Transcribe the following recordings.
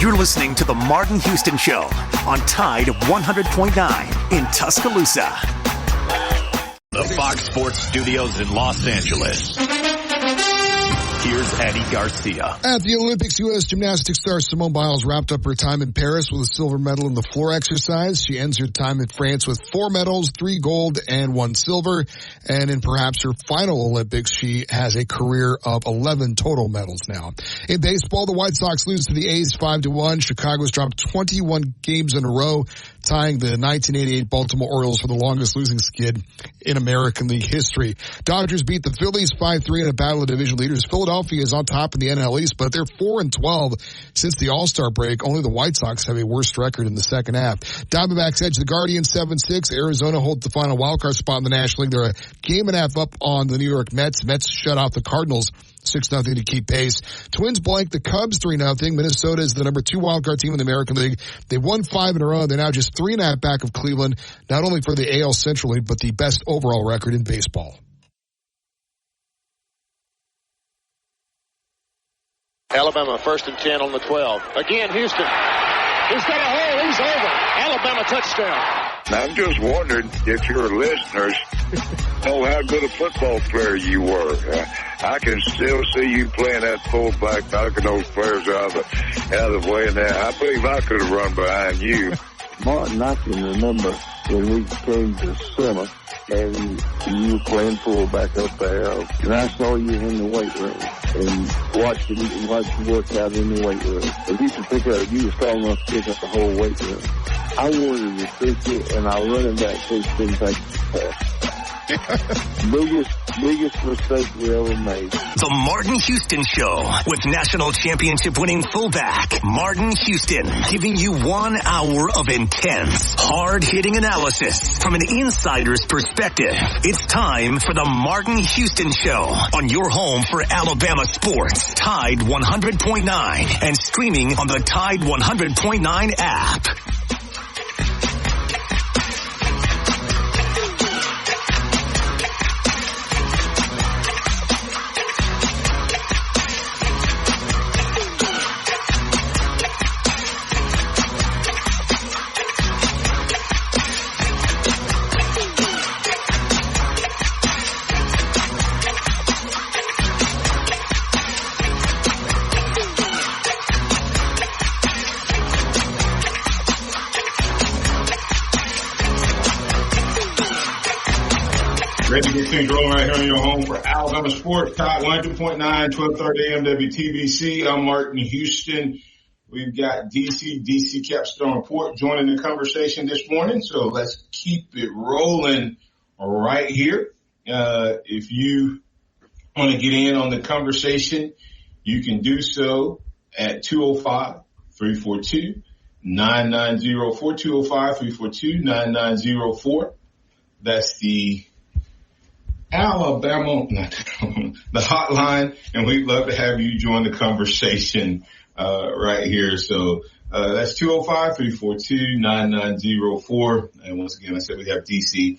You're listening to The Martin Houston Show on Tide 100.9 in Tuscaloosa. The Fox Sports Studios in Los Angeles. Here's Eddie Garcia. At the Olympics, U.S. gymnastics star Simone Biles wrapped up her time in Paris with a silver medal in the floor exercise. She ends her time in France with 4 medals, 3 gold and 1 silver. And in perhaps her final Olympics, she has a career of 11 total medals now. In baseball, the White Sox lose to the A's 5-1. Chicago's dropped 21 games in a row, tying the 1988 Baltimore Orioles for the longest losing skid in American League history. Dodgers beat the Phillies 5-3 in a battle of division leaders. Philadelphia is on top in the NL East, but they're 4-12 since the All-Star break. Only the White Sox have a worse record in the second half. Diamondbacks edge the Guardians 7-6. Arizona holds the final wildcard spot in the National League. They're a game and a half up on the New York Mets. Mets shut off the Cardinals 6-0 to keep pace. Twins blank the Cubs 3-0. Minnesota is the number 2 wildcard team in the American League. They won 5 in a row. They're now just 3.5 back of Cleveland, not only for the AL Central League, but the best overall record in baseball. Alabama 1st and 10 on the 12. Again, Houston. He's got a hole. He's over. Alabama touchdown. I'm just wondering if your listeners know how good a football player you were. I can still see you playing that fullback, knocking those players out of the way. And I believe I could have run behind you. Martin, I can remember when we came to summer and you were playing fullback up there, and I saw you in the weight room and watched you work out in the weight room. If you could pick up, you were strong enough to pick up the whole weight room. I wanted to pick it, and our running back coach didn't take the pass. biggest mistake we ever made. The Martin Houston Show with national championship winning fullback Martin Houston, giving you 1 hour of intense, hard-hitting analysis from an insider's perspective. It's time for the Martin Houston Show on your home for Alabama sports. Tide 100.9 and streaming on the Tide 100.9 app. Ready to get things rolling right here on your home for Alabama Sports. Tide 100.9, 1230 AM WTBC. I'm Martin Houston. We've got DC Capstone Report joining the conversation this morning. So let's keep it rolling right here. If you want to get in on the conversation, you can do so at 205-342-9904, 205-342-9904. That's the Alabama, the hotline, and we'd love to have you join the conversation right here. So that's 205-342-9904. And once again, I said we have DC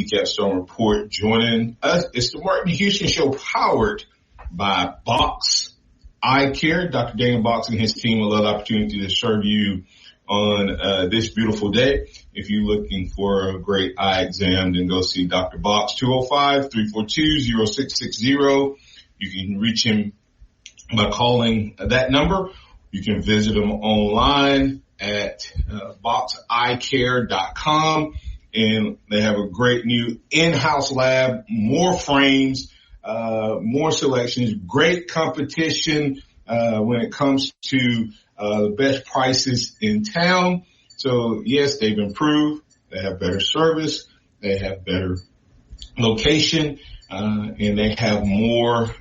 Capstone Report joining us. It's the Martin Houston Show powered by Box Eye Care. Dr. Daniel Box and his team will love the opportunity to serve you on this beautiful day. If you're looking for a great eye exam, then go see Dr. Box, 205-342-0660. You can reach him by calling that number. You can visit him online at boxeyecare.com. And they have a great new in-house lab, more frames, more selections, great competition when it comes to the best prices in town. So, yes, they've improved. They have better service. They have better location. And they have more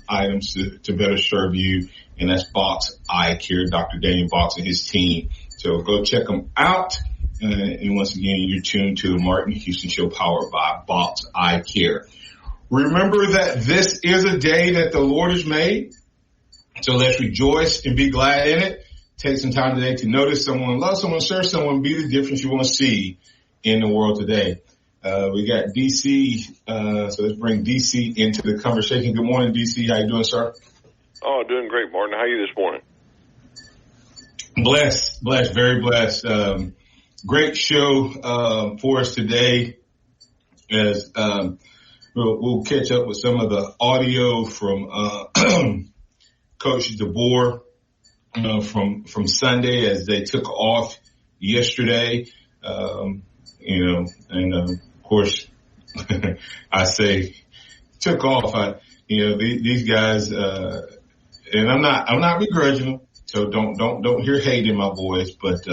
items to better serve you. And that's Box Eye Care, Dr. Daniel Box and his team. So go check them out. And once again, you're tuned to the Martin Houston Show powered by Box Eye Care. Remember that this is a day that the Lord has made. So let's rejoice and be glad in it. Take some time today to notice someone, love someone, serve someone, be the difference you want to see in the world today. We got DC, so let's bring DC into the conversation. Good morning, DC. How you doing, sir? Oh, doing great, Martin. How are you this morning? Blessed, very blessed. Great show for us today. As we'll catch up with some of the audio from Coach DeBoer from Sunday as they took off yesterday. And of course, I say took off. These guys, and I'm not begrudging them. So don't hear hate in my voice, but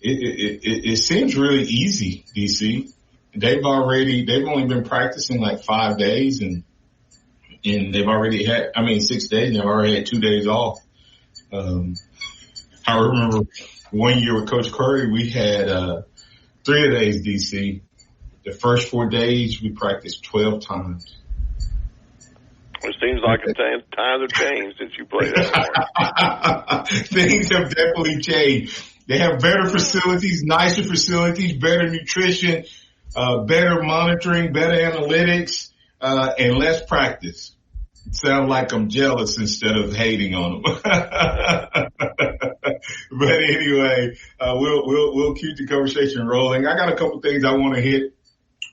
it seems really easy, DC. They've only been practicing like 5 days and they've already had 6 days and they've already had 2 days off. I remember 1 year with Coach Curry, we had 3 days, DC. The first 4 days we practiced 12 times. It seems like times have changed since you played that. Things have definitely changed. They have better facilities, nicer facilities, better nutrition, better monitoring, better analytics, and less practice. Sound like I'm jealous instead of hating on them. But anyway, we'll keep the conversation rolling. I got a couple things I want to hit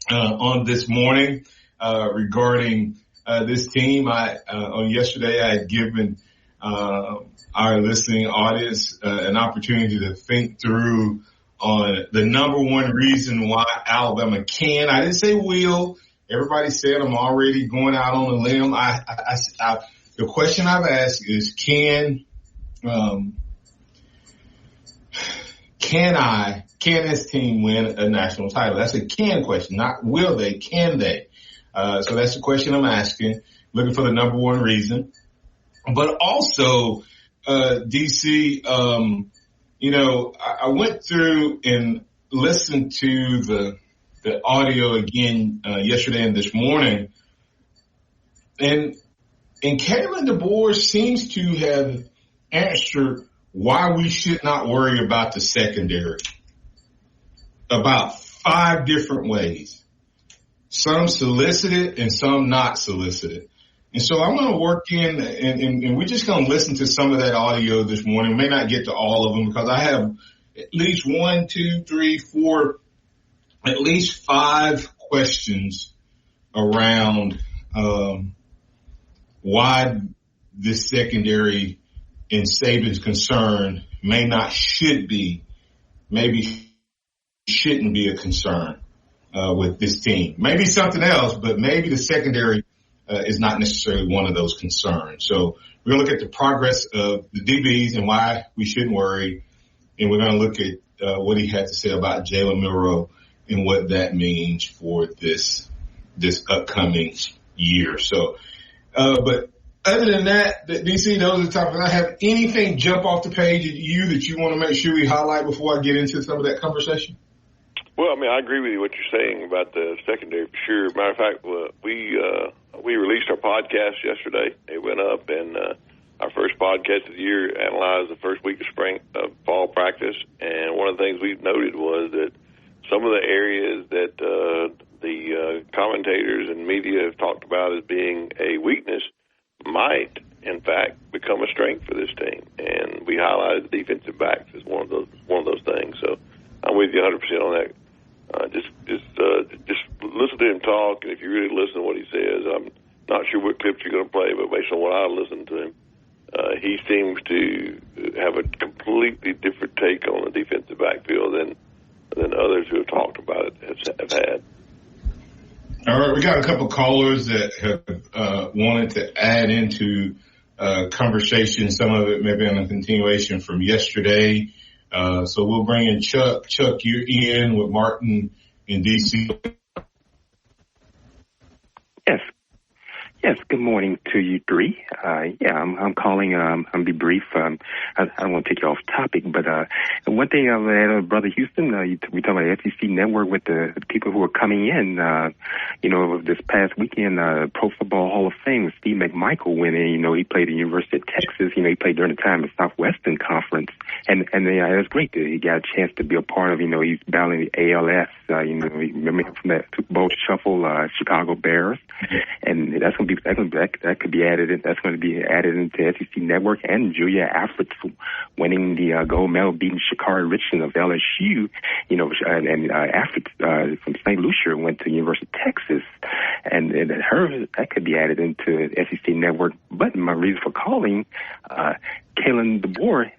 on this morning regarding this team. On yesterday, I had given our listening audience an opportunity to think through on the number one reason why Alabama can. I didn't say will. Everybody said I'm already going out on a limb. The question I've asked is can this team win a national title? That's a can question, not will they, can they? So that's the question I'm asking, looking for the number one reason. But also, DC, I went through and listened to the audio again yesterday and this morning, and Kalen DeBoer seems to have answered why we should not worry about the secondary about 5 different ways. Some solicited and some not solicited. And so I'm going to work in, and we're just going to listen to some of that audio this morning. We may not get to all of them because I have at least 1, 2, 3, 4, at least 5 questions around why this secondary, in Saban's concern, maybe shouldn't be a concern with this team. Maybe something else, but maybe the secondary is not necessarily one of those concerns. So we're going to look at the progress of the DBs and why we shouldn't worry. And we're going to look at what he had to say about Jalen Milroe and what that means for this upcoming year. So, but other than that, DC, those are the topics. I have anything jump off the page at you that you want to make sure we highlight before I get into some of that conversation? Well, I agree with you what you're saying about the secondary for sure. Matter of fact, we released our podcast yesterday. It went up, and our first podcast of the year analyzed the first week of fall practice. And one of the things we noted was that some of the areas that the commentators and media have talked about as being a weakness might, in fact, become a strength for this team. And we highlighted the defensive backs as one of those things. So I'm with you 100% on that. Just listen to him talk, and if you really listen to what he says, I'm not sure what clips you're going to play, but based on what I listened to him, he seems to have a completely different take on the defensive backfield than others who have talked about it have had. All right, we got a couple callers that have wanted to add into conversation. Some of it may be in a continuation from yesterday. So we'll bring in Chuck. Chuck, you're in with Martin in D.C. Yes. Good morning to you three. I'm calling. I'm be brief. I don't want to take you off topic, but one thing, Brother Houston, we talk about the SEC network with the people who are coming in. This past weekend, Pro Football Hall of Fame, Steve McMichael went in. He played at the University of Texas. He played during the time of Southwestern Conference, and it was great that he got a chance to be a part of. He's battling the ALS. Remember him from that Super Bowl shuffle, Chicago Bears, and that's going to be championships. That could be added in. That's going to be added into SEC Network. And Julia Affleck winning the gold medal, beating Sha'Carri Richardson of LSU. And Affleck from St. Lucia went to the University of Texas, and that could be added into SEC Network. But my reason for calling, Kalen DeBoer,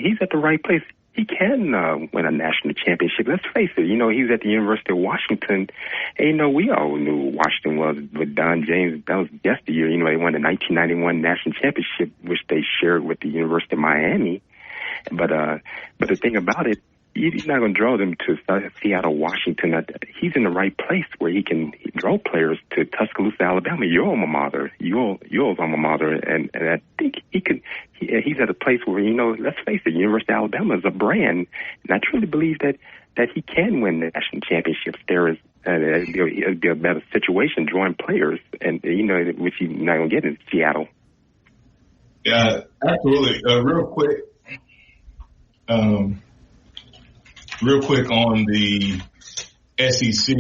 he's at the right place. He can win a national championship. Let's face it. He's at the University of Washington. And, we all knew Washington was with Don James. That was yesteryear. They won the 1991 national championship, which they shared with the University of Miami. But the thing about it, he's not going to draw them to Seattle, Washington. He's in the right place where he can draw players to Tuscaloosa, Alabama, your alma mater, your alma mater, and I think he's at a place where, let's face it, University of Alabama is a brand, and I truly believe that he can win the national championships. It'd be a better situation drawing players, and which he's not going to get in Seattle. Yeah, absolutely. Real quick on the SEC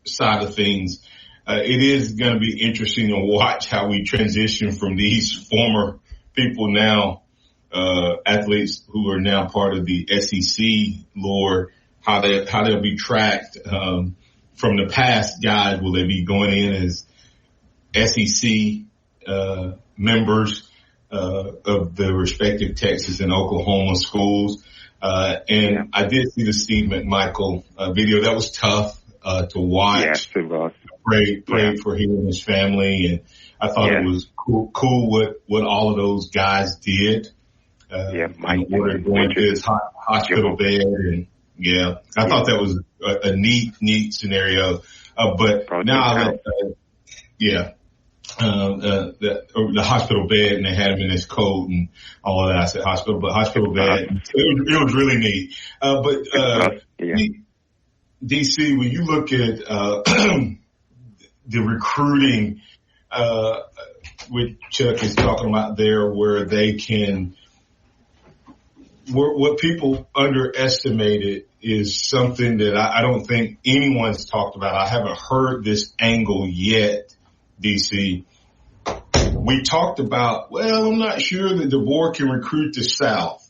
side of things, it is going to be interesting to watch how we transition from these former people now, athletes who are now part of the SEC lore, how they'll be tracked from the past guys. Will they be going in as SEC members of the respective Texas and Oklahoma schools? I did see the Steve McMichael video. That was tough to watch. Yes, it was. Prayed for him and his family, and I thought it was cool what all of those guys did. Mike, going to his hospital bed, and I thought that was a neat scenario. But now, the hospital bed, and they had him in his coat and all of that. I said hospital bed. It was really neat. DC, when you look at the recruiting, what Chuck is talking about there, where they can, what people underestimated is something that I don't think anyone's talked about. I haven't heard this angle yet, DC. We talked about, I'm not sure that DeBoer can recruit the South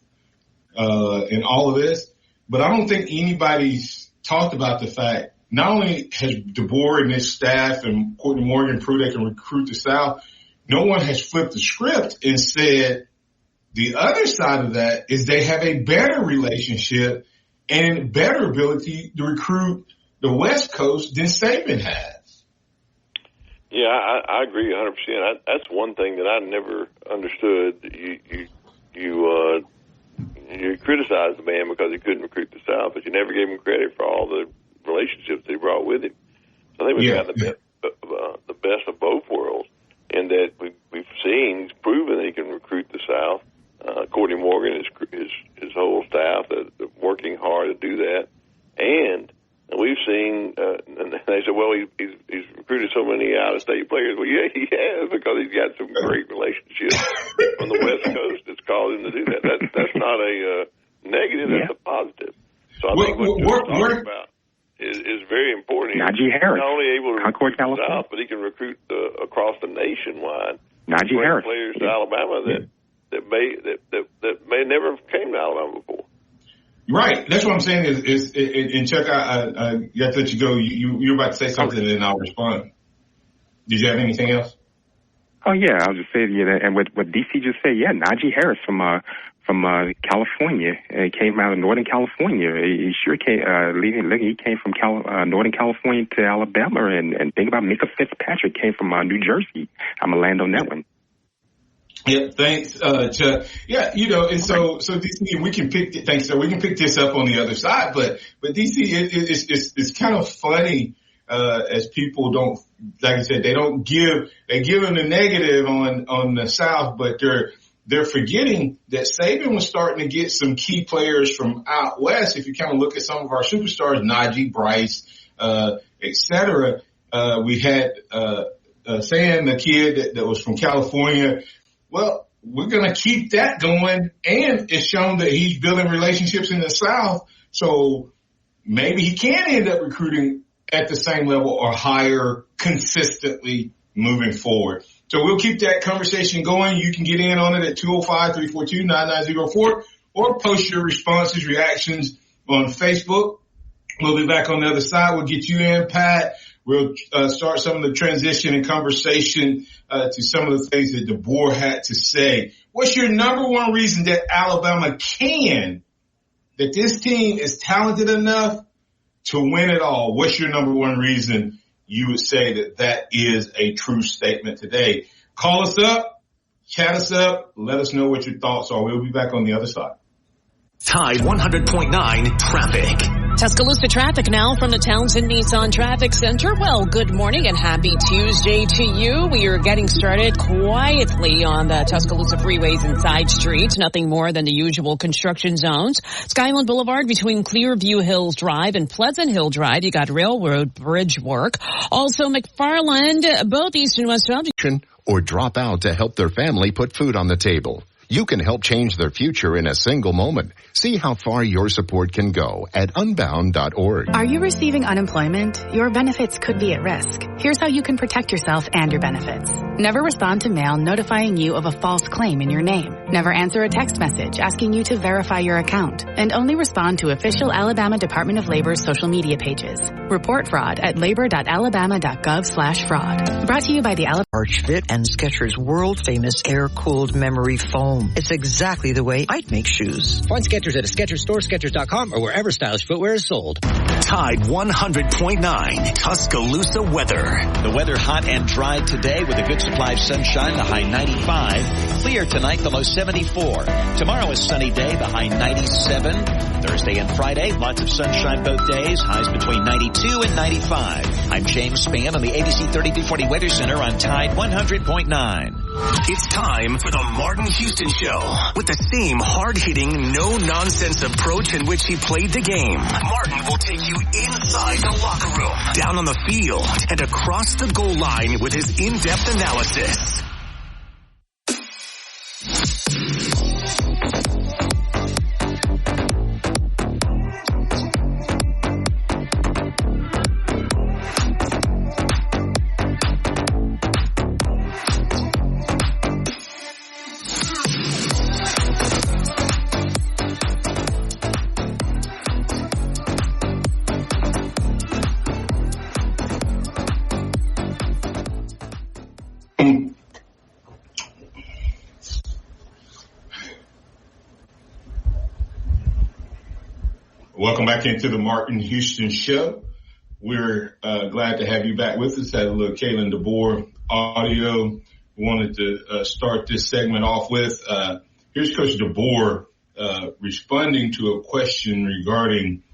and all of this, but I don't think anybody's talked about the fact not only has DeBoer and his staff and Courtney Morgan proved they can recruit the South, no one has flipped the script and said the other side of that is they have a better relationship and better ability to recruit the West Coast than Saban has. Yeah, I agree 100%. That's one thing that I never understood. You criticized the man because he couldn't recruit the South, but you never gave him credit for all the relationships he brought with him. So I think we've got the best of both worlds, in that we've seen, he's proven that he can recruit the South. Courtney Morgan, his whole staff, they're working hard to do that, and we've seen, and they said, well, he's recruited so many out-of-state players. Well, yeah, he has, because he's got some great relationships from the West Coast that's caused him to do that. That's not a negative, that's a positive. So I think what you're talking about is very important. Najee Harris, not only able to Concord, recruit the California, South, but he can recruit across the nationwide. Najee Harris, players to Alabama that may never have came to Alabama before. Right. That's what I'm saying is and Chuck, I got to let you go. You're about to say something, and then I'll respond. Did you have anything else? Oh, yeah. I'll just say, and what DC just said, Najee Harris from California. He came out of Northern California. He sure came, he came from Northern California to Alabama, and think about Micah Fitzpatrick came from New Jersey. I'm going to land on that one. Yeah, thanks, Chuck. Yeah, and so DC, we can pick. Thanks, sir. We can pick this up on the other side, but DC, it's kind of funny as people don't, like I said, they give them the negative on the South, but they're forgetting that Saban was starting to get some key players from out west. If you kind of look at some of our superstars, Najee, Bryce, et cetera, we had Sam, the kid that was from California. Well, we're going to keep that going, and it's shown that he's building relationships in the South. So maybe he can end up recruiting at the same level or higher consistently moving forward. So we'll keep that conversation going. You can get in on it at 205-342-9904 or post your responses, reactions on Facebook. We'll be back on the other side. We'll get you in, Pat. We'll start some of the transition and conversation to some of the things that DeBoer had to say. What's your number one reason that Alabama that this team is talented enough to win it all? What's your number one reason you would say that is a true statement today? Call us up, chat us up, let us know what your thoughts are. We'll be back on the other side. Tide 100.9 traffic. Tuscaloosa traffic now from the Townsend Nissan Traffic Center. Well, good morning and happy Tuesday to you. We are getting started quietly on the Tuscaloosa freeways and side streets. Nothing more than the usual construction zones. Skyland Boulevard between Clearview Hills Drive and Pleasant Hill Drive. You got railroad bridge work. Also McFarland, both east and west. Or drop out to help their family put food on the table. You can help change their future in a single moment. See how far your support can go at unbound.org. Are you receiving unemployment? Your benefits could be at risk. Here's how you can protect yourself and your benefits. Never respond to mail notifying you of a false claim in your name. Never answer a text message asking you to verify your account. And only respond to official Alabama Department of Labor's social media pages. Report fraud at labor.alabama.gov/fraud. Brought to you by the Alabama Arch Fit and Skechers world-famous air-cooled memory foam. It's exactly the way I'd make shoes. Find Skechers at a Skechers store, Skechers.com, or wherever stylish footwear is sold. Tide 100.9 Tuscaloosa weather. The weather hot and dry today with a good supply of sunshine, the high 95. Clear tonight, the low 74. Tomorrow is sunny day, the high 97. Thursday and Friday, lots of sunshine both days, highs between 92 and 95. I'm James Spann on the ABC 3340 Weather Center on Tide 100.9. It's time for the Martin Houston Show. With the same hard-hitting, no-nonsense approach in which he played the game, Martin will take you inside the locker room, down on the field, and across the goal line with his in-depth analysis. Welcome back into the Martin Houston Show. We're glad to have you back with us. Had a little Kalen DeBoer audio. Wanted to start this segment off with. Here's Coach DeBoer responding to a question regarding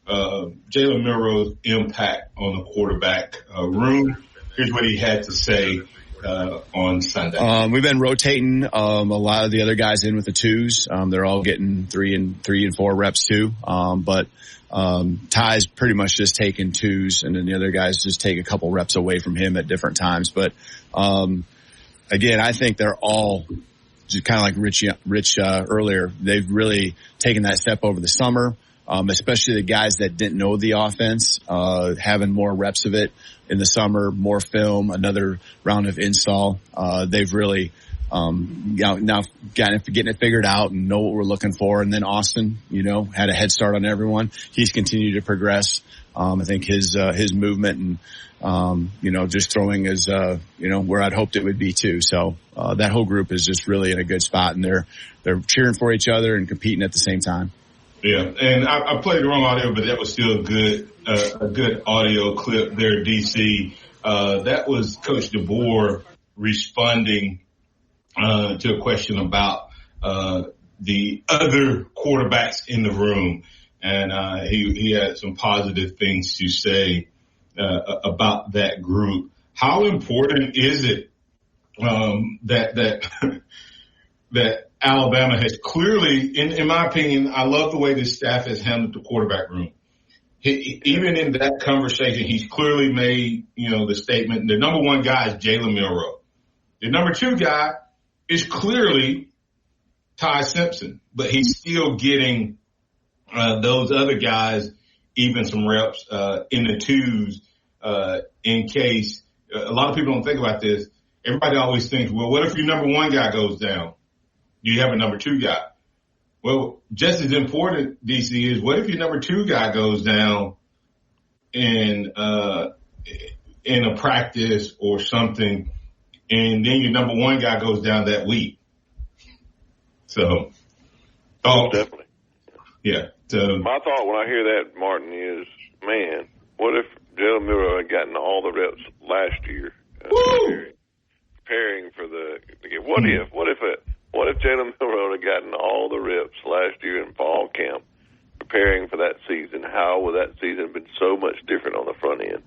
Jalen Milroe's impact on the quarterback room. Here's what he had to say on Sunday. We've been rotating a lot of the other guys in with the twos. They're all getting 3 and 4 reps too. But Ty's pretty much just taking twos, and then the other guys just take a couple reps away from him at different times. But again, I think they're all just kind of like Rich earlier. They've really taken that step over the summer. Especially the guys that didn't know the offense, having more reps of it in the summer, more film, another round of install. They've really, now getting it figured out and know what we're looking for. And then Austin, had a head start on everyone. He's continued to progress. I think his movement and, just throwing is, where I'd hoped it would be too. So, that whole group is just really in a good spot, and they're cheering for each other and competing at the same time. Yeah, and I played the wrong audio, but that was still a good audio clip there, DC. That was Coach DeBoer responding to a question about the other quarterbacks in the room, and he had some positive things to say about that group. How important is it that Alabama has clearly, in my opinion, I love the way this staff has handled the quarterback room. Even in that conversation, he's clearly made, the statement, the number one guy is Jalen Milroe. The number two guy is clearly Ty Simpson, but he's still getting those other guys even some reps in the twos in case a lot of people don't think about this. Everybody always thinks, well, what if your number one guy goes down? Do you have a number two guy? Well, just as important, DC, is what if your number two guy goes down in a practice or something, and then your number one guy goes down that week? So, definitely. Yeah. So, my thought when I hear that, Martin, is, man, what if Jalen Milroe had gotten all the reps last year, preparing for what if Jalen Milroe had gotten all the reps last year in fall camp, preparing for that season? How would that season have been so much different on the front end?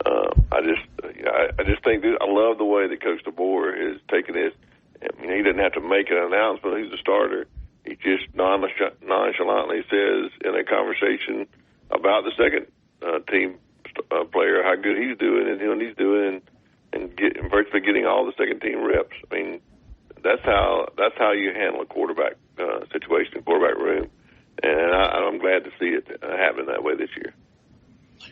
I just think I love the way that Coach DeBoer has taken this. I mean, he didn't have to make an announcement. He's a starter. He just nonchalantly says in a conversation about the second team player how good he's doing and what he's doing, and virtually getting all the second team reps. I mean, that's how you handle a quarterback situation, quarterback room, and I'm glad to see it happening that way this year.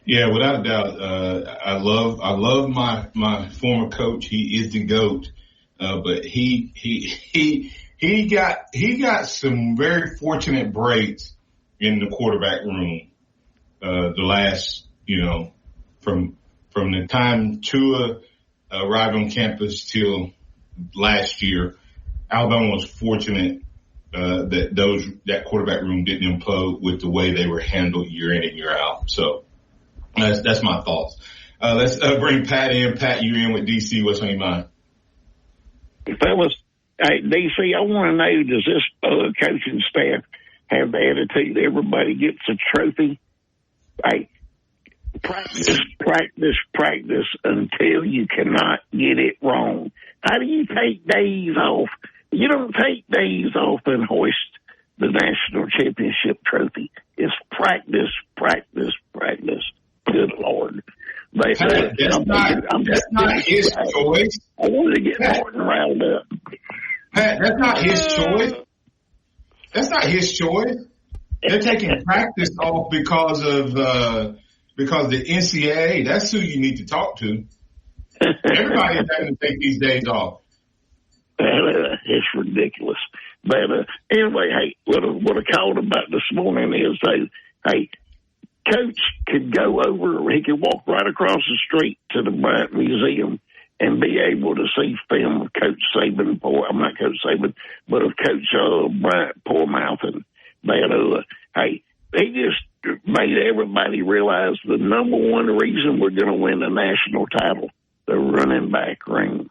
Yeah, without a doubt. I love my former coach. He is the GOAT, but he got some very fortunate breaks in the quarterback room. The last, from the time Tua arrived on campus till last year, Alabama was fortunate that quarterback room didn't implode with the way they were handled year in and year out. So that's my thoughts. Let's bring Pat in. Pat, you in with DC. What's on your mind? Fellas, hey, DC, I want to know, does this coaching staff have the attitude everybody gets a trophy? Hey, practice until you cannot get it wrong. How do you take days off? You don't take days off and hoist the national championship trophy. It's practice. Good Lord. That's not his choice. I wanted to get Martin riled up. Pat, that's not his choice. That's not his choice. They're taking practice off because the NCAA. That's who you need to talk to. Everybody's having to take these days off. It's ridiculous. But anyway, hey, what I called about this morning is, hey, Coach could go over, he could walk right across the street to the Bryant Museum and be able to see film of Coach Saban, I'm not Coach Saban, but of Coach Bryant Poor-mouthin'. That, hey, he just made everybody realize the number one reason we're going to win the national title, the running back room.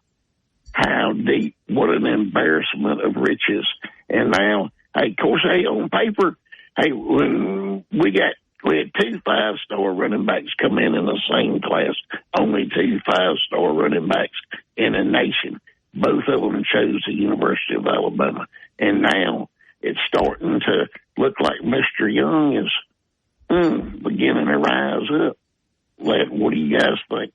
How deep, what an embarrassment of riches. And now, hey, of course, hey, on paper, hey, when we had 2 5-star running backs come in the same class, only 2 5-star running backs in a nation. Both of them chose the University of Alabama. And now it's starting to look like Mr. Young is beginning to rise up. What do you guys think?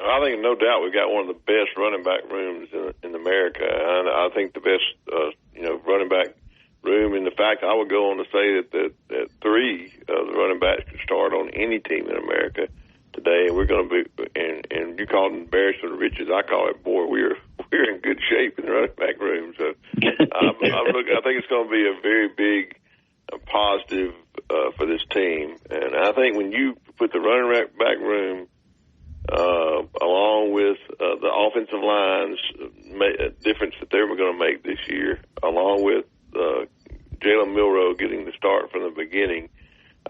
I think no doubt we've got one of the best running back rooms in America. And I think the best, running back room. In the fact, I would go on to say that 3 of the running backs can start on any team in America today. And we're going to be, and you call it embarrassment of riches. I call it, boy, we're in good shape in the running back room. So I think it's going to be a very big positive for this team. And I think when you put the running back room along with the offensive line's difference that they were going to make this year, along with Jalen Milroe getting the start from the beginning,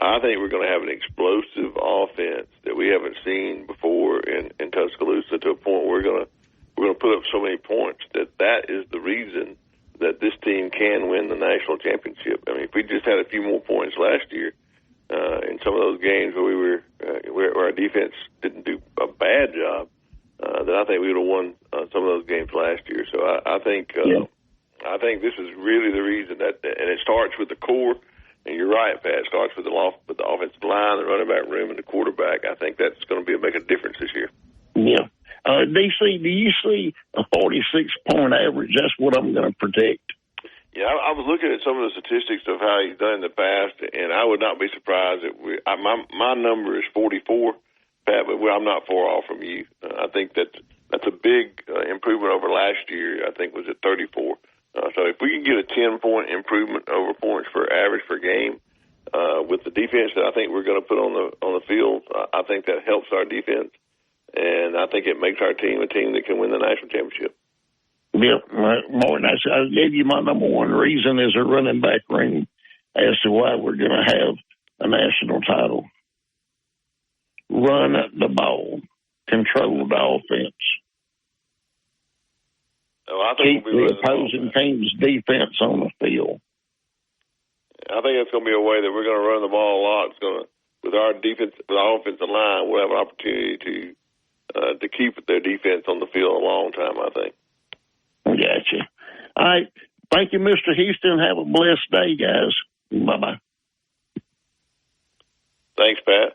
I think we're going to have an explosive offense that we haven't seen before in Tuscaloosa, to a point where we're going to put up so many points that is the reason that this team can win the national championship. I mean, if we just had a few more points last year in some of those games where where our defense didn't do a bad job, then I think we would have won some of those games last year. So I think this is really the reason and it starts with the core. And you're right, Pat. It starts with the offensive line, the running back room, and the quarterback. I think that's going to make a difference this year. Yeah. DC, do you see a 46-point average? That's what I'm going to predict. Yeah, I was looking at some of the statistics of how he's done in the past, and I would not be surprised if my number is 44, Pat, but I'm not far off from you. I think that's a big improvement over last year. I think was at 34. So if we can get a 10-point improvement over points for average per game with the defense that I think we're going to put on the field, I think that helps our defense, and I think it makes our team a team that can win the national championship. Yep, Martin, I gave you my number one reason is a running back room as to why we're going to have a national title. Run the ball, control the offense. I think keep the opposing team's defense on the field. I think it's going to be a way that we're going to run the ball a lot. It's going to, with our defense, with our offensive line, we'll have an opportunity to keep their defense on the field a long time, I think. Gotcha. All right. Thank you, Mr. Houston. Have a blessed day, guys. Bye-bye. Thanks, Pat.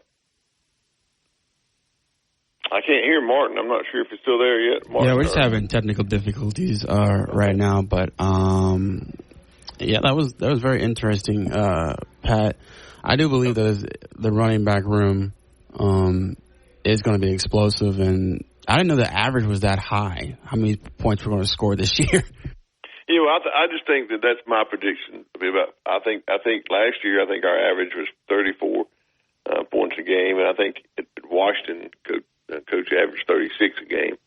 I can't hear Martin. I'm not sure if he's still there yet. Martin, yeah, we're just having technical difficulties right now, but yeah, that was very interesting, Pat. I do believe that the running back room is going to be explosive, and I didn't know the average was that high. How many points we're going to score this year? You know, I just think that's my prediction. I think last year our average was 34 points a game, and I think Washington coach averaged 36 a game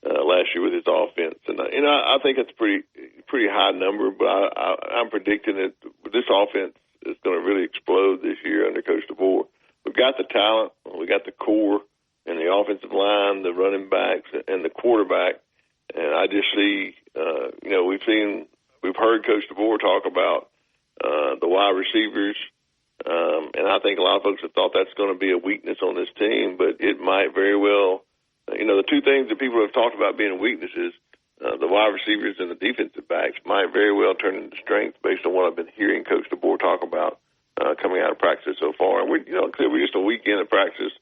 last year with his offense, and I think it's a pretty high number. But I'm predicting that this offense is going to really explode this year under Coach DeBoer. We've got the talent, we got the core, and the offensive line, the running backs, and the quarterback. And I just see, we've heard Coach DeBoer talk about the wide receivers. And I think a lot of folks have thought that's going to be a weakness on this team, but it might very well. The two things that people have talked about being weaknesses, the wide receivers and the defensive backs, might very well turn into strength based on what I've been hearing Coach DeBoer talk about coming out of practice so far. And we're just a weekend of practice.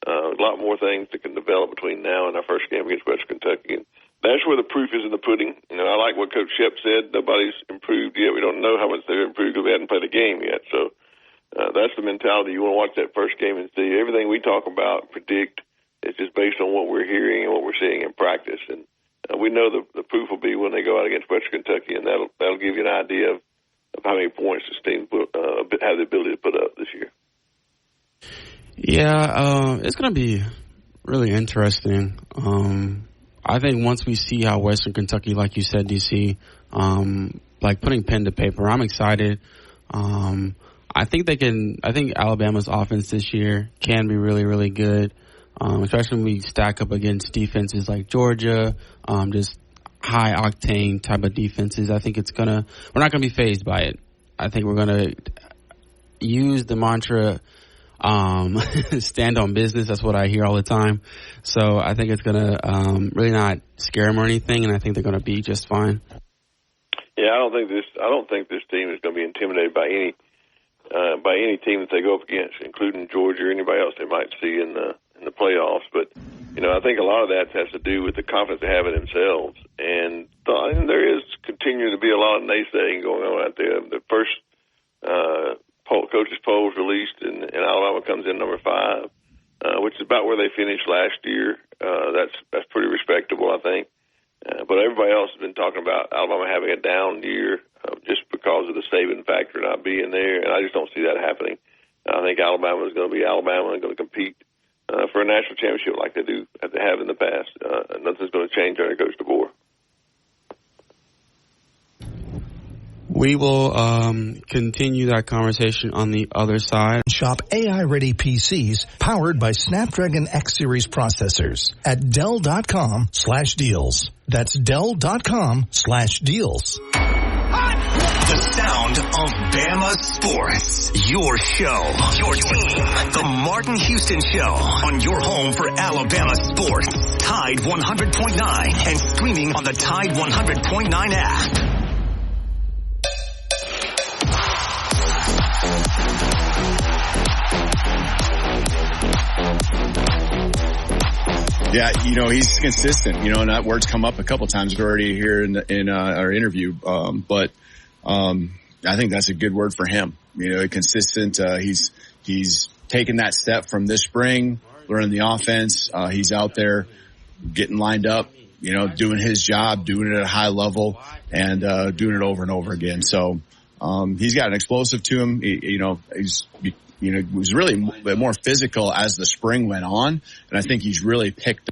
A lot more things that can develop between now and our first game against Western Kentucky. And that's where the proof is in the pudding. I like what Coach Shep said. Nobody's improved yet. We don't know how much they've improved because we hadn't played a game yet. So that's the mentality. You want to watch that first game and see everything we talk about, predict. It's just based on what we're hearing and what we're seeing in practice. And we know the proof will be when they go out against Western Kentucky, and that'll give you an idea of how many points this team have the ability to put up this year. Yeah, it's going to be really interesting. I think once we see how Western Kentucky, like you said, DC, like putting pen to paper, I'm excited. I think Alabama's offense this year can be really, really good, especially when we stack up against defenses like Georgia, just high octane type of defenses. I think we're not going to be fazed by it. I think we're going to use the mantra, stand on business. That's what I hear all the time. So I think it's going to really not scare them or anything, and I think they're going to be just fine. Yeah, I don't think this team is going to be intimidated by any team that they go up against, including Georgia or anybody else they might see in the playoffs. But I think a lot of that has to do with the confidence they have in themselves, and there is continuing to be a lot of naysaying going on out there. The first coaches poll was released, and Alabama comes in number 5, which is about where they finished last year. That's pretty respectable, I think. But everybody else has been talking about Alabama having a down year just because of the Saban factor not being there, and I just don't see that happening. I think Alabama is going to be Alabama and going to compete for a national championship like they have in the past. Nothing's going to change under Coach DeBoer. We will continue that conversation on the other side. Shop AI-ready PCs powered by Snapdragon X Series processors at Dell.com/deals. That's Dell.com/deals. The sound of Bama Sports. Your show. Your team. The Martin Houston Show on your home for Alabama sports. Tide 100.9 and streaming on the Tide 100.9 app. Yeah, he's consistent, and that word's come up a couple times already here in our interview. But I think that's a good word for him. Consistent. He's taken that step from this spring learning the offense. He's out there getting lined up, doing his job, doing it at a high level, and doing it over and over again. So he's got an explosive to him. He was really more physical as the spring went on, and I think he's really picked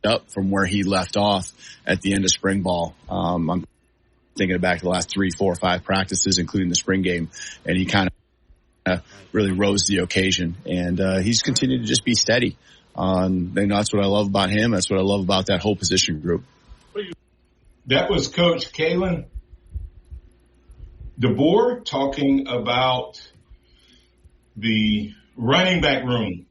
up from where he left off at the end of spring ball. I'm thinking back to the last 3, 4, 5 practices, including the spring game, and he kind of really rose to the occasion. And he's continued to just be steady. That's what I love about him. That's what I love about that whole position group. That was Coach Kalen DeBoer talking about the running back room.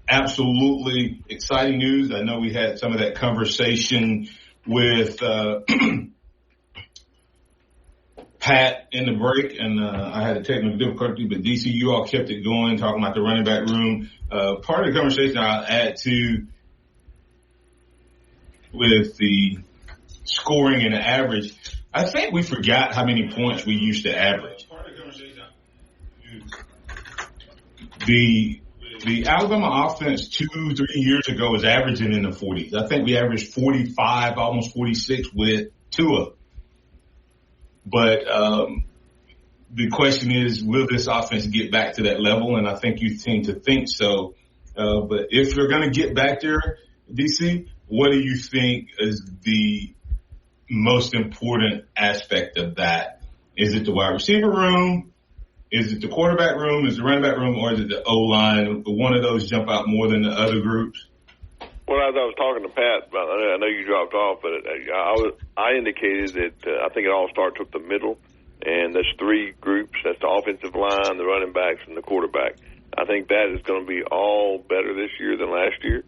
Absolutely exciting news. I know we had some of that conversation with Pat in the break, and I had a technical difficulty, but DC, you all kept it going, talking about the running back room. Part of the conversation I'll add to with the scoring and the average, I think we forgot how many points we used to average. The Alabama offense 2-3 years ago was averaging in the 40s. I think we averaged 45, almost 46 with Tua. But the question is, will this offense get back to that level? And I think you seem to think so. But if you're going to get back there, DC, what do you think is the most important aspect of that? Is it the wide receiver room? Is it the quarterback room? Is it the running back room? Or is it the O-line? One of those jump out more than the other groups? Well, as I was talking to Pat, I know you dropped off, but I indicated that I think it all starts with the middle, and there's 3 groups. That's the offensive line, the running backs, and the quarterback. I think that is going to be all better this year than last year.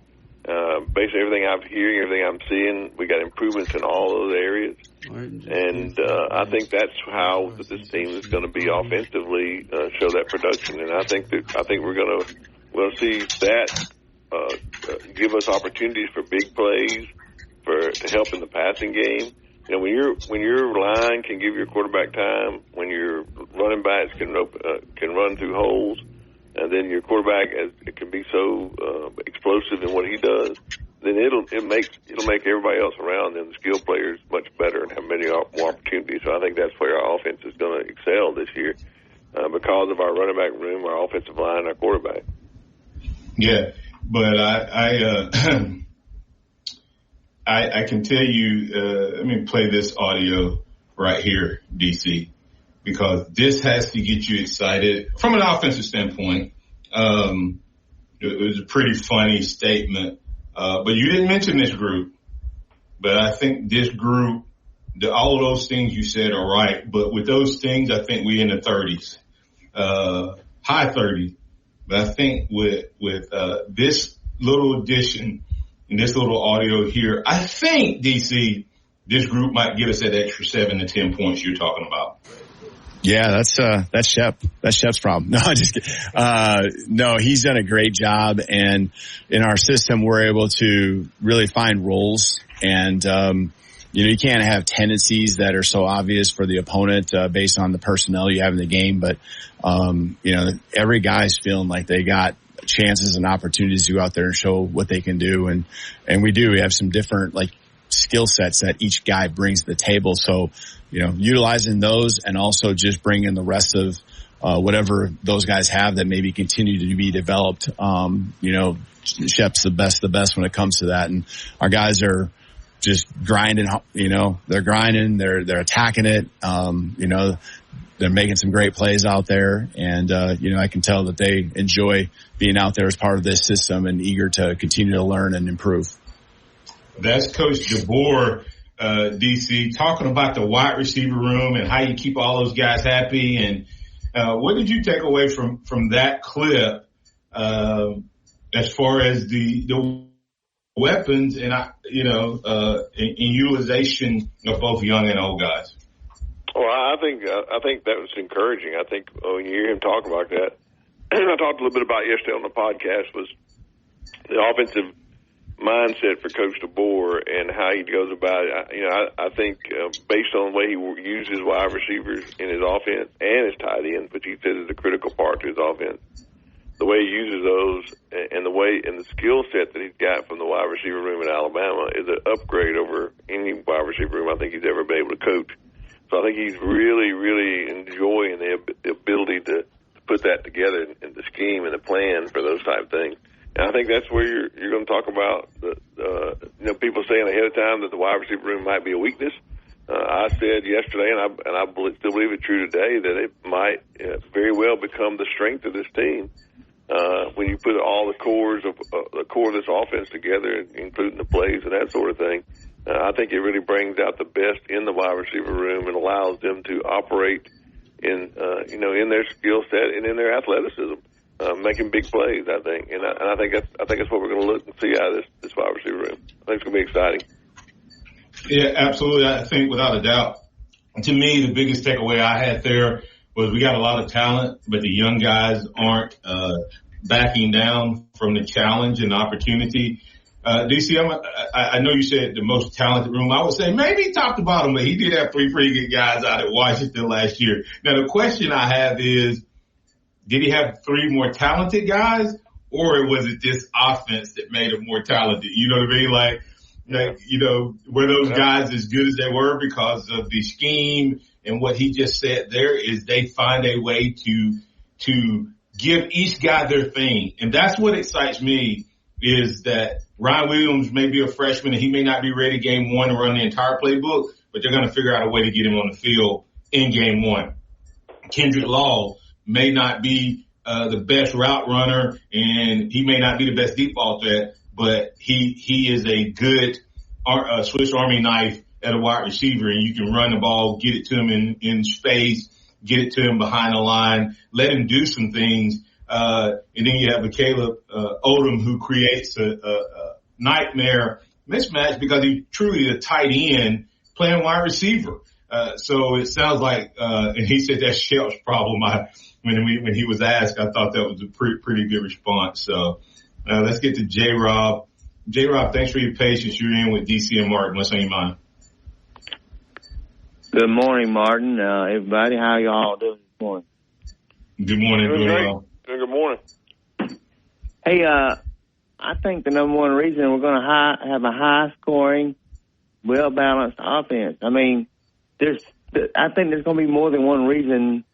Basically, everything I'm hearing, everything I'm seeing, we got improvements in all those areas. And I think that's how this team is going to be offensively, show that production. And I think we'll see that give us opportunities for big plays, to help in the passing game. When your line can give your quarterback time, when your running backs can run through holes, and then your quarterback can be so explosive in what he does, then it'll make everybody else around them, the skill players, much better and have many more opportunities. So I think that's where our offense is going to excel this year because of our running back room, our offensive line, our quarterback. Yeah, but I can tell you, let me play this audio right here, DC, because this has to get you excited from an offensive standpoint. It was a pretty funny statement, but you didn't mention this group. But I think this group, all of those things you said are right. But with those things, I think we're in the 30s, high 30s. But I think with this little addition and this little audio here, I think, DC, this group might get us that extra 7 to 10 points you're talking about. Yeah, that's Shep. That's Shep's problem. No, just kidding. No, he's done a great job, and in our system, we're able to really find roles, and you can't have tendencies that are so obvious for the opponent based on the personnel you have in the game, but every guy's feeling like they got chances and opportunities to go out there and show what they can do, and we do. We have some different skill sets that each guy brings to the table, so utilizing those and also just bringing the rest of whatever those guys have that maybe continue to be developed. Shep's the best when it comes to that, and our guys are just grinding. They're grinding. They're attacking it. They're making some great plays out there, and I can tell that they enjoy being out there as part of this system and eager to continue to learn and improve. That's Coach DeBoer, DC, talking about the wide receiver room and how you keep all those guys happy. And what did you take away from that clip as far as the weapons and in utilization of both young and old guys? Well, I think that was encouraging. I think when you hear him talk about that, I talked a little bit about yesterday on the podcast, was the offensive mindset for Coach DeBoer and how he goes about it. I think based on the way he uses wide receivers in his offense and his tight ends, which he says is a critical part to his offense, the way he uses those and the way and the skill set that he's got from the wide receiver room in Alabama is an upgrade over any wide receiver room I think he's ever been able to coach. So I think he's really, really enjoying the ability to put that together in the scheme and the plan for those type of things. And I think that's where you're going to talk about people saying ahead of time that the wide receiver room might be a weakness. I said yesterday, and I still believe it's true today, that it might very well become the strength of this team when you put all the core of this offense together, including the plays and that sort of thing. I think it really brings out the best in the wide receiver room and allows them to operate in their skill set and in their athleticism, making big plays. I think, and I think that's what we're going to look and see out of this wide receiver room. I think it's going to be exciting. Yeah, absolutely. I think without a doubt. To me, the biggest takeaway I had there was we got a lot of talent, but the young guys aren't backing down from the challenge and the opportunity. DC, I know you said the most talented room. I would say maybe top to bottom, but he did have 3 pretty good guys out at Washington last year. Now, the question I have is, did he have 3 more talented guys, or was it this offense that made him more talented? You know what I mean? Like, were those guys as good as they were because of the scheme? And what he just said there is they find a way to give each guy their thing. And that's what excites me, is that Ryan Williams may be a freshman and he may not be ready game 1 to run the entire playbook, but they're going to figure out a way to get him on the field in game 1. Kendrick Law may not be the best route runner, and he may not be the best deep ball threat, but he is a good Swiss Army knife at a wide receiver, and you can run the ball, get it to him in space, get it to him behind the line, let him do some things. And then you have a Caleb Odom who creates a nightmare mismatch because he's truly a tight end playing wide receiver. So it sounds like, and he said that's Shelp's problem. When he was asked, I thought that was a pretty good response. So let's get to J-Rob. J-Rob, thanks for your patience. You're in with DC and Martin. What's on your mind? Good morning, Martin. Everybody, how y'all doing this morning? Good morning. Doing well. Good morning. Hey, I think the number one reason we're going to have a high-scoring, well-balanced offense. I mean, I think there's going to be more than one reason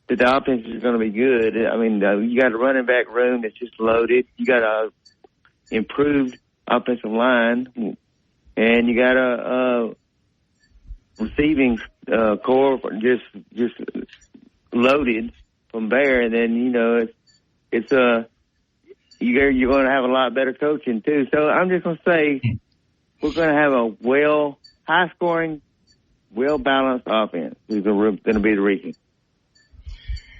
that the offense is going to be good. I mean, you got a running back room that's just loaded. You got a improved offensive line, and you got a receiving core just loaded from there. And then you're going to have a lot better coaching too. So I'm just going to say we're going to have a high-scoring, well-balanced offense. Is going to be the reason.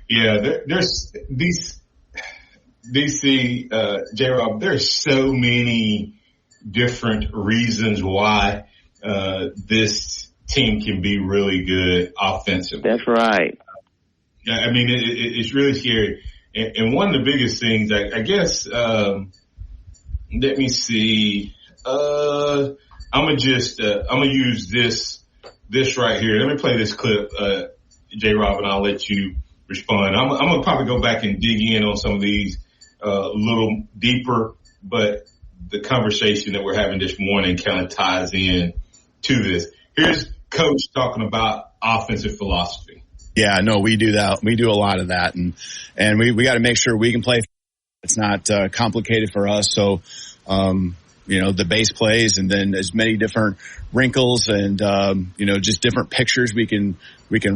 Yeah, there's these DC, J-Rob, there's so many different reasons why this team can be really good offensively. That's right. I mean, it's really scary. And one of the biggest things, I guess, let me see. I'm gonna use this right here. Let me play this clip, J-Rob, and I'll let you respond. I'm gonna probably go back and dig in on some of these a little deeper, but the conversation that we're having this morning kind of ties in to this. Here's Coach talking about offensive philosophy. Yeah, no, we do that. We do a lot of that, and we got to make sure we can play. It's not complicated for us. So, the base plays, and then as many different wrinkles and just different pictures we can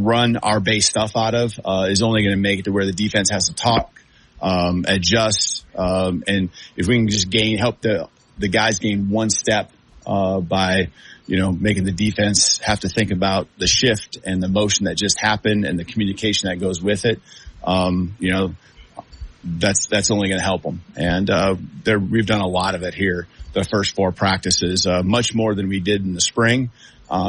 run our base stuff out of is only going to make it to where the defense has to talk, adjust, and if we can just help the guys gain one step by making the defense have to think about the shift and the motion that just happened and the communication that goes with it. That's only going to help them. And we've done a lot of it here the first 4 practices, much more than we did in the spring.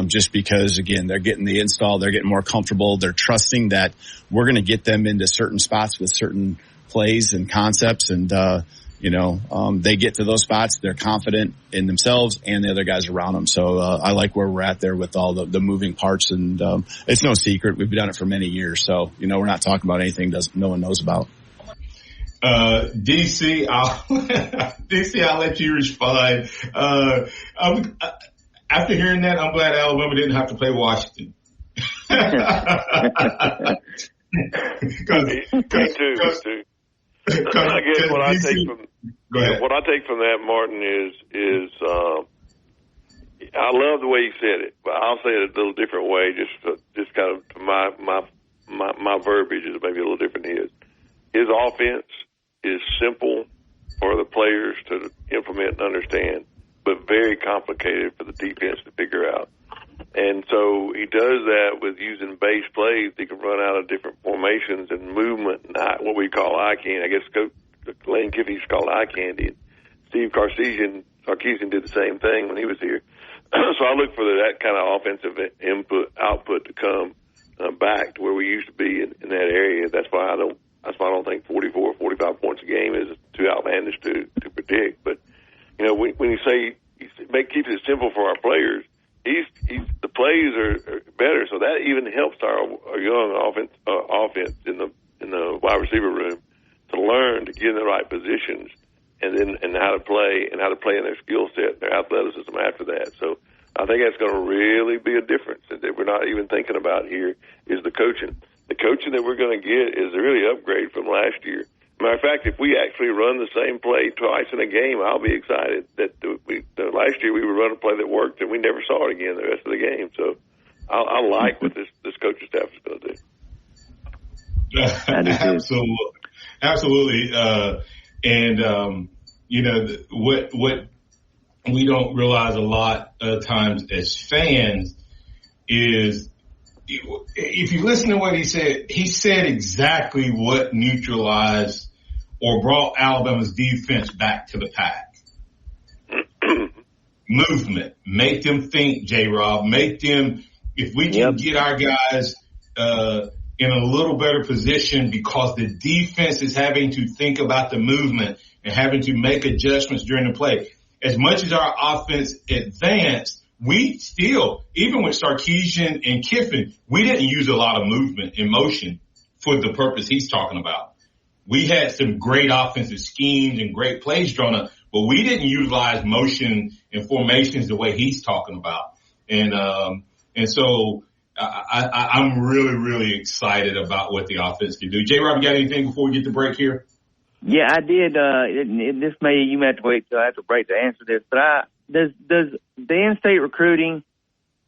Just because, again, they're getting the install, they're getting more comfortable, they're trusting that we're going to get them into certain spots with certain plays and concepts, and they get to those spots, they're confident in themselves and the other guys around them. So I like where we're at there with all the moving parts, and it's no secret. We've done it for many years, so we're not talking about anything no one knows about. DC, I'll let you respond. After hearing that, I'm glad Alabama didn't have to play Washington. Me too. I guess what I take from that, Martin, is I love the way he said it, but I'll say it a little different way. Just kind of my verbiage is maybe a little different than his. His offense is simple for the players to implement and understand, but very complicated for the defense to figure out. And so he does that with using base plays. He can run out of different formations and movement, not what we call eye candy. I guess Coach Lane Kiffin used to call it eye candy. And Steve Sarkisian did the same thing when he was here. So I look for that kind of offensive output to come back to where we used to be in that area. That's why I don't think 44 or 45 points a game is too outlandish to predict. But you know, when you say keeps it simple for our players, the plays are better, so that even helps our young offense in the wide receiver room to learn to get in the right positions and how to play in their skill set, their athleticism after that. So I think that's going to really be a difference that we're not even thinking about here is the coaching. The coaching that we're going to get is a really upgrade from last year. Matter of fact, if we actually run the same play twice in a game, I'll be excited. Last year we would run a play that worked, and we never saw it again the rest of the game. So I like what this coaching staff is going to do. Absolutely. You know, what we don't realize a lot of times as fans is, if you listen to what he said exactly what neutralized or brought Alabama's defense back to the pack. Movement. Make them think, J-Rob. Make them, if we can get our guys in a little better position because the defense is having to think about the movement and having to make adjustments during the play. As much as our offense advanced, we still, even with Sarkisian and Kiffin, we didn't use a lot of movement and motion for the purpose he's talking about. We had some great offensive schemes and great plays drawn up, but we didn't utilize motion and formations the way he's talking about. And so I'm really, really excited about what the offense can do. J-Rob, you got anything before we get to break here? Yeah, I did. You may have to wait till after break to answer this, but does the in-state recruiting,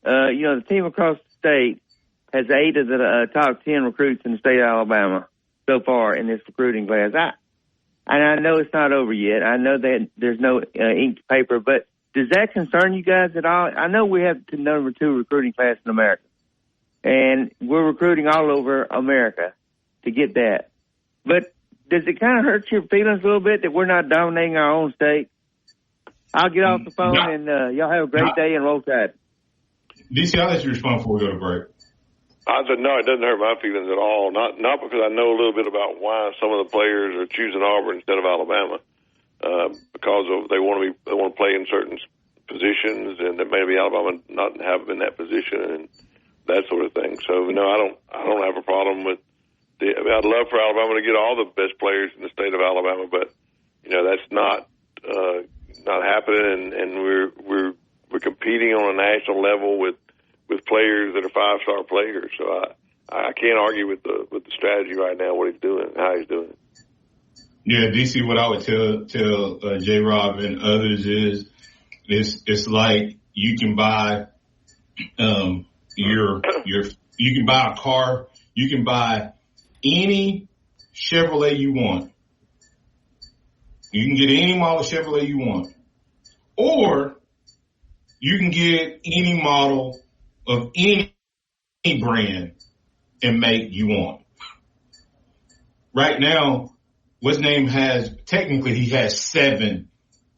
the team across the state has 8 of the top 10 recruits in the state of Alabama so far in this recruiting class. And I know it's not over yet. I know that there's no ink to paper, but does that concern you guys at all? I know we have the number 2 recruiting class in America, and we're recruiting all over America to get that. But does it kind of hurt your feelings a little bit that we're not dominating our own state? I'll get off the phone and y'all have a great day and roll tide. DC, I'll let you respond before we go to break. I said, no, it doesn't hurt my feelings at all. Not because I know a little bit about why some of the players are choosing Auburn instead of Alabama, because they want to play in certain positions, and that maybe Alabama not have them in that position and that sort of thing. So no, I don't have a problem with. I'd love for Alabama to get all the best players in the state of Alabama, but that's not happening, and we're competing on a national level with players that are 5-star players. So I can't argue with the strategy right now, what he's doing, how he's doing it. Yeah, DC, what I would tell J-Rob and others is it's like you can buy you can buy a car, you can buy any Chevrolet you want. You can get any model Chevrolet you want. Or you can get any model of any brand and make you want. Right now, what's name has, technically he has 7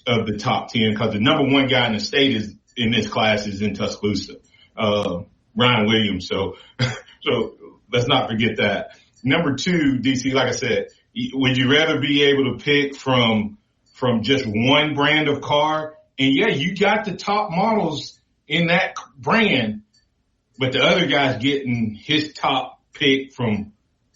of the top 10 because the number 1 guy in the state is in this class is in Tuscaloosa, Ryan Williams. So let's not forget that. Number 2, DC, like I said, would you rather be able to pick from just one brand of car? And yeah, you got the top models in that brand, but the other guy's getting his top pick from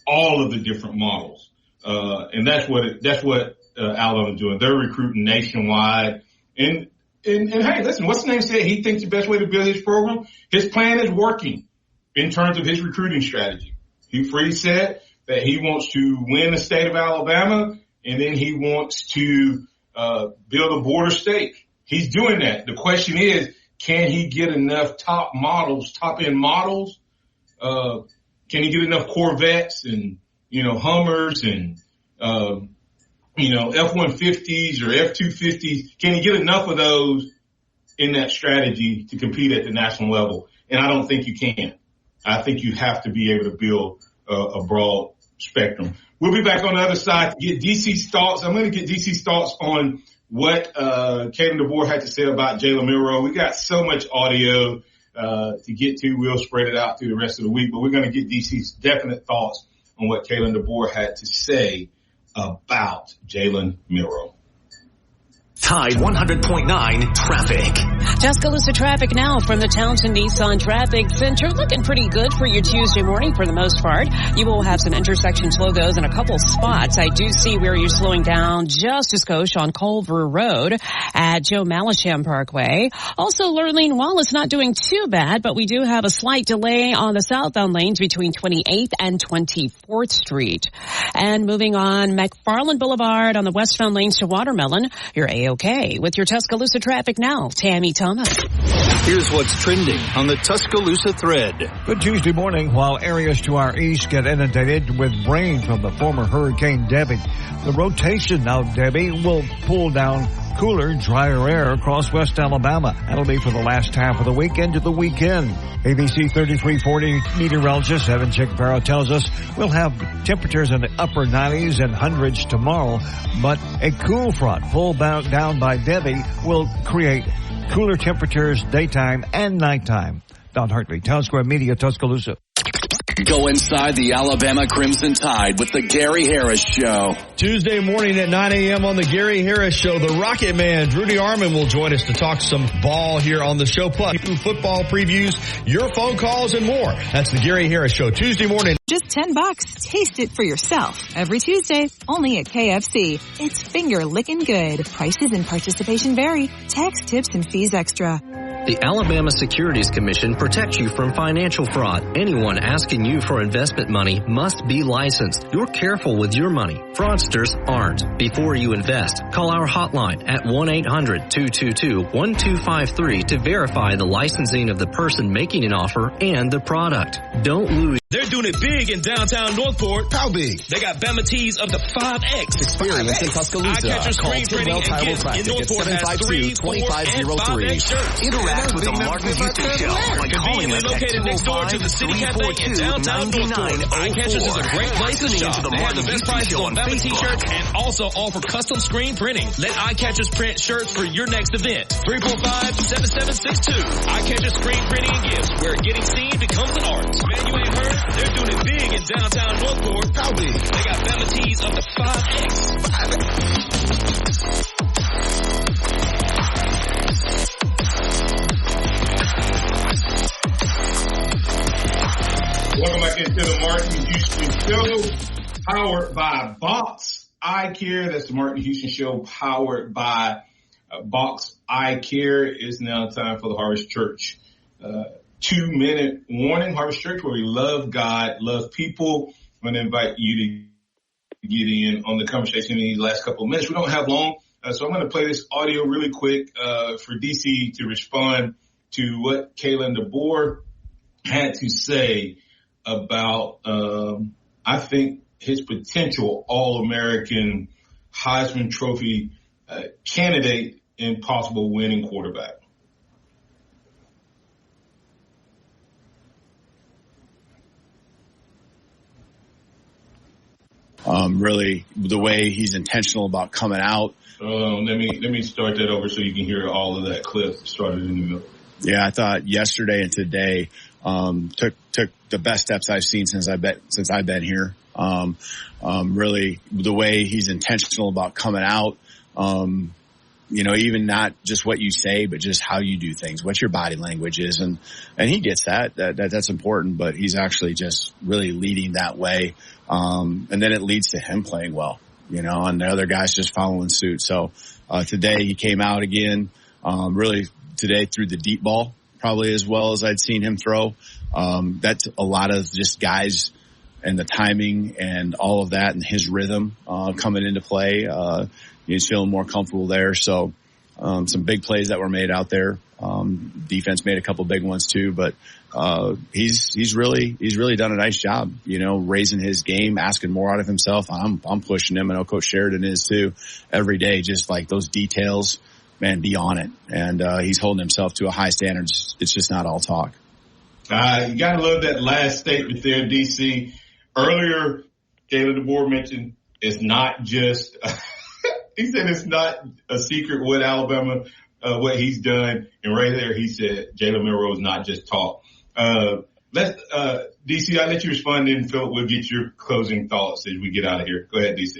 all of the different models. And that's what Alabama's doing. They're recruiting nationwide. And hey, listen, what's the name said? He thinks the best way to build his program, his plan is working in terms of his recruiting strategy. Hugh Freeze said that he wants to win the state of Alabama, and then he wants to build a border state. He's doing that. The question is, can he get enough top end models? Can he get enough Corvettes and, Hummers and, F-150s or F-250s? Can he get enough of those in that strategy to compete at the national level? And I don't think you can. I think you have to be able to build a broad spectrum. We'll be back on the other side to get DC's thoughts. I'm going to get DC's thoughts on what Kalen DeBoer had to say about Jalen Milroe. We got so much audio to get to. We'll spread it out through the rest of the week, but we're going to get DC's definite thoughts on what Kalen DeBoer had to say about Jalen Milroe. Tide 100.9 traffic. Tuscaloosa traffic now from the Townsend Nissan Traffic Center. Looking pretty good for your Tuesday morning for the most part. You will have some intersection slow-goes in a couple spots. I do see where you're slowing down just a skosh on Culver Road at Joe Malisham Parkway. Also, Lurleen Wallace not doing too bad, but we do have a slight delay on the southbound lanes between 28th and 24th Street. And moving on, McFarland Boulevard on the westbound lanes to Watermelon. You're A-OK with your Tuscaloosa traffic now. Tammy Thomas. Here's what's trending on the Tuscaloosa thread. Good Tuesday morning. While areas to our east get inundated with rain from the former Hurricane Debbie, the rotation of Debbie will pull down cooler, drier air across West Alabama. That'll be for the last half of the week into the weekend. ABC 3340 meteorologist Evan Chickfarrow tells us we'll have temperatures in the upper 90s and hundreds tomorrow, but a cool front pulled down by Debbie will create cooler temperatures daytime and nighttime. Don Hartley, Town Square Media, Tuscaloosa. Go inside the Alabama Crimson Tide with the Gary Harris Show. Tuesday morning at 9 a.m. on the Gary Harris Show, the Rocket Man, Rudy Armand, will join us to talk some ball here on the show. Plus, football previews, your phone calls, and more. That's the Gary Harris Show, Tuesday morning. Just $10. Taste it for yourself. Every Tuesday, only at KFC. It's finger licking good. Prices and participation vary. Tax, tips, and fees extra. The Alabama Securities Commission protects you from financial fraud. Anyone asking you for investment money must be licensed. You're careful with your money. Fraudsters aren't. Before you invest, call our hotline at 1-800-222-1253 to verify the licensing of the person making an offer and the product. Don't lose. They're doing it big in downtown Northport. How big? They got Bama tees up to 5X. Experience in Tuscaloosa. Eye-catcher screen printing and gifts in Northport has 3, 4, and 5X shirts. Interact with the Martin Houston Show by calling us at located next door to the City Cafe in downtown Northport. Eye-catchers is a great place to shop. They have the best prices on Bama t-shirts and also offer custom screen printing. Let Eye-catchers print shirts for your next event. 345-7762. Eye-catcher screen printing and gifts, where getting seen becomes an art. Man, you ain't heard? They're doing it big in downtown Northport. How big? They got Bama tees up to 5X. Welcome back into the Martin Houston Show, powered by Box Eye Care. That's the Martin Houston Show, powered by Box Eye Care. It's now time for the Harvest Church 2-minute warning. Harvest Church, where we love God, love people. I'm going to invite you to get in on the conversation in these last couple of minutes. We don't have long, so I'm going to play this audio really quick for DC to respond to what Kalen DeBoer had to say about, I think, his potential All-American Heisman Trophy candidate and possible winning quarterback. Really, the way he's intentional about coming out. Let me start that over so you can hear all of that clip started in the middle. Yeah, I thought yesterday and today took the best steps I've seen since I've been here. Really, the way he's intentional about coming out. even not just what you say, but just how you do things, what your body language is. And he gets that's important, but he's actually just really leading that way. And then it leads to him playing well, and the other guys just following suit. So, today he came out again, really today threw the deep ball probably as well as I'd seen him throw. That's a lot of just guys and the timing and all of that and his rhythm, coming into play. He's feeling more comfortable there. So, some big plays that were made out there. Defense made a couple big ones too, but, he's really done a nice job, raising his game, asking more out of himself. I'm pushing him. I know Coach Sheridan is too every day, just like those details, man, be on it. And, he's holding himself to a high standard. It's just not all talk. You gotta love that last statement there, DC. Earlier, Jalen DeBoer mentioned it's not just, he said it's not a secret what Alabama, what he's done. And right there, he said Jalen Milroe is not just talk. DC, I'll let you respond and Philip, we'll get your closing thoughts as we get out of here. Go ahead, DC.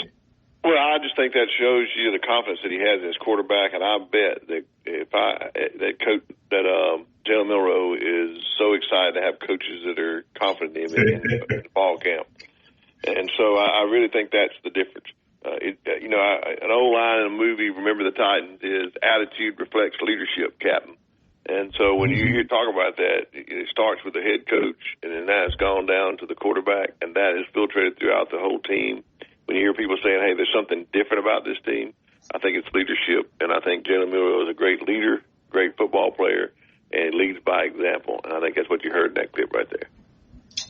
Well, I just think that shows you the confidence that he has in his quarterback, and I bet that Jalen Milroe is so excited to have coaches that are confident in him in the ball camp. And so I really think that's the difference. An old line in a movie, Remember the Titans, is attitude reflects leadership, Captain. And so when you talk about that, it starts with the head coach, and then that's gone down to the quarterback, and that is filtrated throughout the whole team. When you hear people saying, hey, there's something different about this team, I think it's leadership, and I think Jalen Milroe is a great leader, great football player, and leads by example. And I think that's what you heard in that clip right there.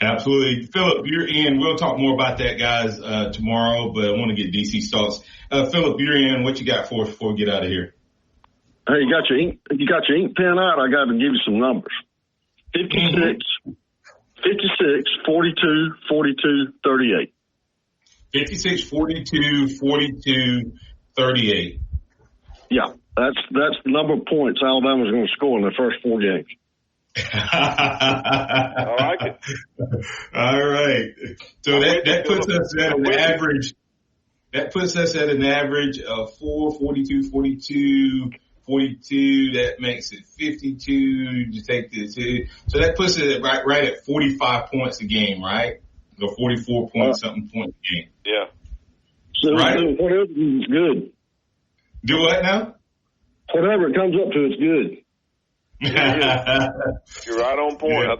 Absolutely. Philip, you're in. We'll talk more about that, guys, tomorrow, but I want to get DC's thoughts. Philip, you're in. What you got for us before we get out of here? Hey, you got your ink pen out? I got to give you some numbers. 56, 42, 42, 38. 56, 42, 42, 38. Yeah, that's the number of points Alabama's going to score in their first 4 games. I like it. All right. So that puts us at an average. That puts us at an average of 4, 42, 42, 42. That makes it 52. You take the 2. So that puts it right at 45 points a game, right? Or 44 something points a game. Yeah. So right? Whatever is good. Do what now? Whatever it comes up to, it's good. You're right on point. Yeah. I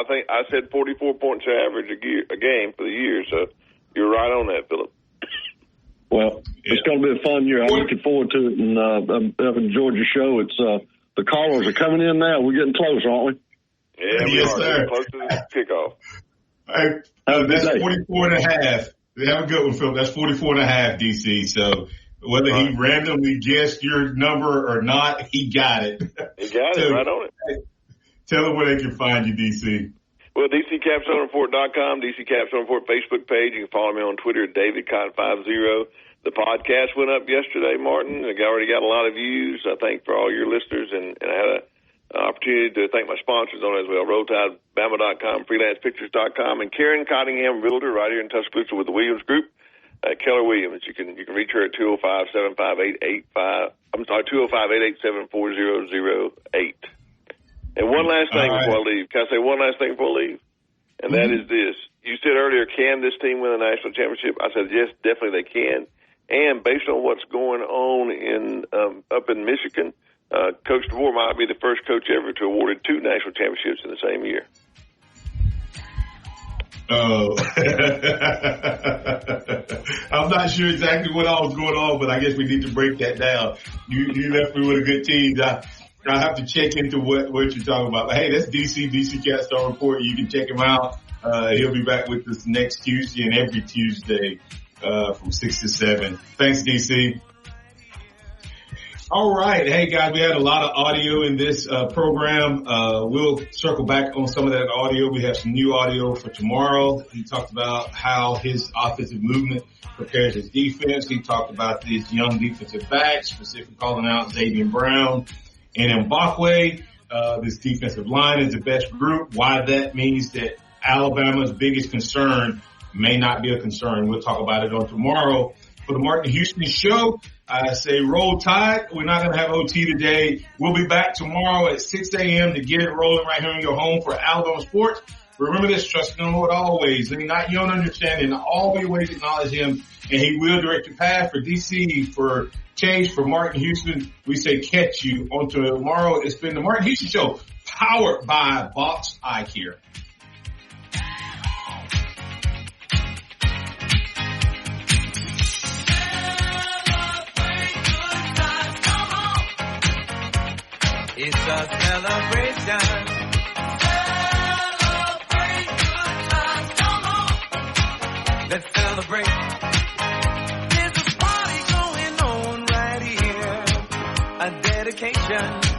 think I said 44 points average a game for the year, so you're right on that, Philip. Well, it's going to be a fun year. I'm looking forward to it, and I've enjoyed your show. It's the callers are coming in now. We're getting close, aren't we? Yeah, we are. Sir. Close to the kickoff. That's 44 and a half. Have a good one, Philip. That's 44 and a half, DC. So whether he randomly guessed your number or not, he got it. He got it right on it. Tell them where they can find you, DC. Well, DCCapstoneReport.com, DC Capstone Report Facebook page. You can follow me on Twitter at DavidCotton50. The podcast went up yesterday, Martin. It already got a lot of views, I think, for all your listeners. And I had an opportunity to thank my sponsors on it as well, RollTideBama.com, FreelancePictures.com, and Karen Cottingham, realtor right here in Tuscaloosa with the Williams Group. Keller Williams. You can reach her at 205-758-85. I'm sorry, 205-887-4008. And one last thing before I leave. Can I say one last thing before I leave? And that is this. You said earlier, can this team win a national championship? I said, yes, definitely they can. And based on what's going on in up in Michigan, Coach DeBoer might be the first coach ever to award 2 national championships in the same year. Oh, I'm not sure exactly what all was going on, but I guess we need to break that down. You left me with a good team. I have to check into what you're talking about. But hey, that's DC Capstone Report. You can check him out. He'll be back with us next Tuesday and every Tuesday from 6 to 7. Thanks, DC. All right. Hey, guys, we had a lot of audio in this program. We'll circle back on some of that audio. We have some new audio for tomorrow. He talked about how his offensive movement prepares his defense. He talked about these young defensive backs, specifically calling out Xavier Brown and Mbakwe. This defensive line is the best group. Why that means that Alabama's biggest concern may not be a concern. We'll talk about it on tomorrow. For the Martin Houston Show, I say roll tide. We're not going to have OT today. We'll be back tomorrow at 6 a.m. to get it rolling right here in your home for Alabama Sports. Remember this, trust in the Lord always. Lean not your own understanding. In all your ways acknowledge him, and he will direct your path. For DC, for Change, for Martin Houston, we say catch you on tomorrow. It's been the Martin Houston Show, powered by Box Eye Care. It's a celebration. Celebrate good times, come on. Let's celebrate. There's a party going on right here. A dedication